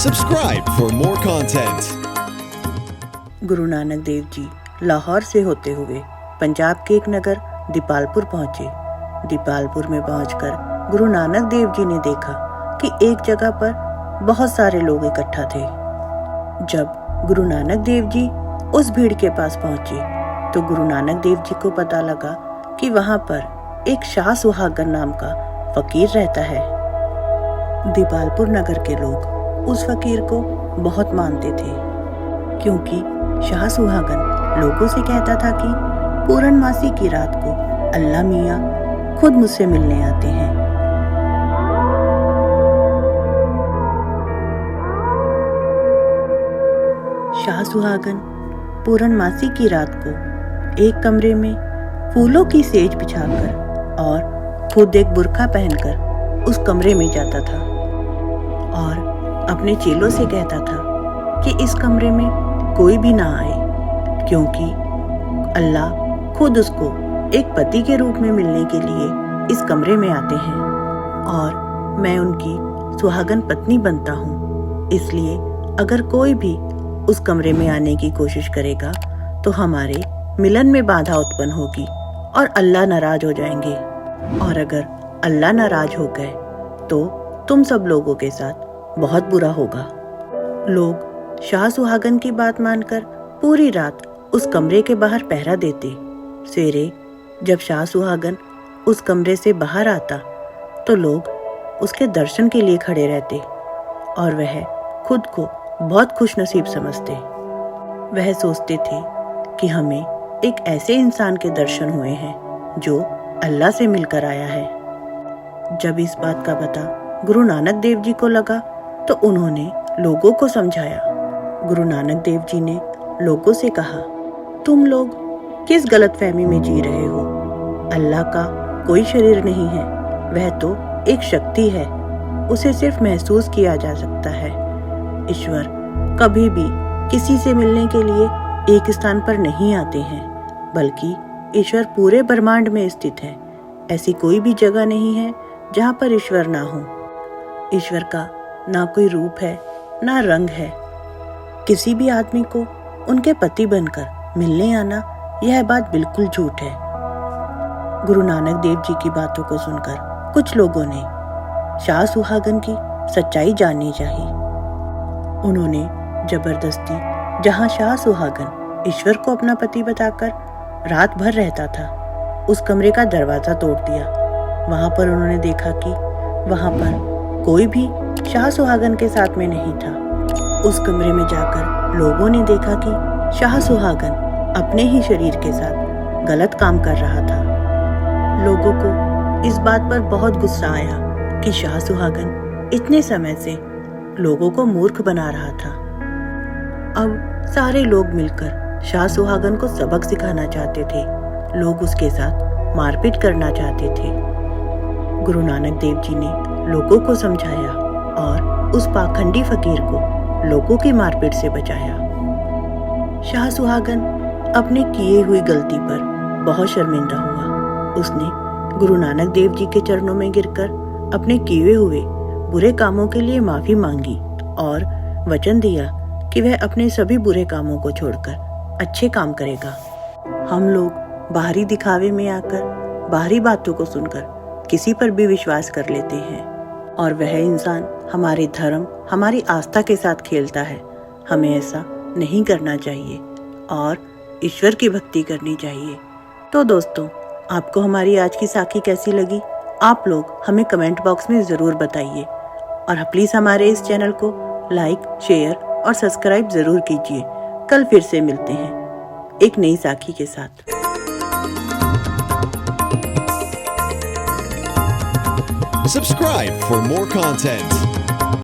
Subscribe for more content. Guru Nanak Dev ji Lahore से होते हुए पंजाब के एक नगर दीपालपुर पहुंचे। दीपालपुर में पहुंचकर गुरु नानक देव जी ने देखा कि एक जगह पर बहुत सारे लोग इकट्ठा थे। जब गुरु नानक देव जी उस भीड़ के पास पहुंचे तो गुरु नानक देव जी को पता लगा कि वहां पर एक शाह सुहागन नाम का फकीर रहता है। दीपालपुर नगर के लोग उस फकीर को बहुत मानते थे, क्योंकि शाह सुहागन लोगों से कहता था कि पूर्णमासी की रात को अल्लाह मियाँ खुद मुझसे मिलने आते हैं। शाह सुहागन पूर्णमासी की रात को एक कमरे में फूलों की सेज बिछाकर और खुद एक बुर्का पहनकर उस कमरे में जाता था और अपने चेलों से कहता था कि इस कमरे में कोई भी ना आए, क्योंकि अल्लाह खुद उसको एक पति के रूप में मिलने के लिए इस कमरे में आते हैं और मैं उनकी सुहागन पत्नी बनता हूँ। इसलिए अगर कोई भी उस कमरे में आने की कोशिश करेगा तो हमारे मिलन में बाधा उत्पन्न होगी और अल्लाह नाराज हो जाएंगे, और अगर अल्लाह नाराज हो गए तो तुम सब लोगों के साथ बहुत बुरा होगा। लोग शाह सुहागन की बात मानकर पूरी रात उस कमरे के बाहर पहरा देते। सवेरे जब शाह सुहागन उस कमरे से बाहर आता तो लोग उसके दर्शन के लिए खड़े रहते और वह खुद को बहुत खुशनसीब समझते। वह सोचते थे कि हमें एक ऐसे इंसान के दर्शन हुए हैं जो अल्लाह से मिलकर आया है। जब इस बात का पता गुरु नानक देव जी को लगा तो उन्होंने लोगों को समझाया। गुरु नानक देव जी ने लोगों से कहा, तुम लोग किस गलतफहमी में जी रहे हो? अल्लाह का कोई शरीर नहीं है, वह तो एक शक्ति है, उसे सिर्फ महसूस किया जा सकता है। ईश्वर कभी भी किसी से मिलने के लिए एक स्थान पर नहीं आते हैं, बल्कि ईश्वर पूरे ब्रह्मांड में स्थित है। ऐसी कोई भी जगह नहीं है जहाँ पर ईश्वर ना हो। ईश्वर का ना कोई रूप है ना रंग है। किसी भी आदमी को उनके पति बनकर मिलने आना, यह बात बिल्कुल झूठ है। गुरु नानक देव जी की बातों को सुनकर कुछ लोगों ने शाह सुहागन की सच्चाई जाननी चाहिए। उन्होंने जबरदस्ती जहां शाह सुहागन ईश्वर को अपना पति बताकर रात भर रहता था, उस कमरे का दरवाजा तोड़ दिया। वहां पर उन्होंने देखा कि वहां पर कोई भी शाह सुहागन के साथ में नहीं था। उस कमरे में जाकर लोगों ने देखा कि शाह सुहागन अपने ही शरीर के साथ गलत काम कर रहा था। लोगों को इस बात पर बहुत गुस्सा आया कि शाह सुहागन इतने समय से लोगों को मूर्ख बना रहा था। अब सारे लोग मिलकर शाह सुहागन को सबक सिखाना चाहते थे। लोग उसके साथ मारपीट करना चाहते थे। गुरु नानक देव जी ने लोगों को समझाया और उस पाखंडी फकीर को लोगों की मारपीट से बचाया। शाह सुहागन अपने किए हुई गलती पर बहुत शर्मिंदा हुआ। उसने गुरु नानक देव जी के चरणों में गिरकर अपने किए हुए बुरे कामों के लिए माफी मांगी और वचन दिया कि वह अपने सभी बुरे कामों को छोड़कर अच्छे काम करेगा। हम लोग बाहरी दिखावे में आकर बाहरी बातों को सुनकर किसी पर भी विश्वास कर लेते हैं, और वह इंसान हमारे धर्म, हमारी आस्था के साथ खेलता है। हमें ऐसा नहीं करना चाहिए और ईश्वर की भक्ति करनी चाहिए। तो दोस्तों, आपको हमारी आज की साखी कैसी लगी? आप लोग हमें कमेंट बॉक्स में ज़रूर बताइए, और प्लीज़ हमारे इस चैनल को लाइक, शेयर और सब्सक्राइब ज़रूर कीजिए। कल फिर से मिलते हैं एक नई साखी के साथ। Subscribe for more content.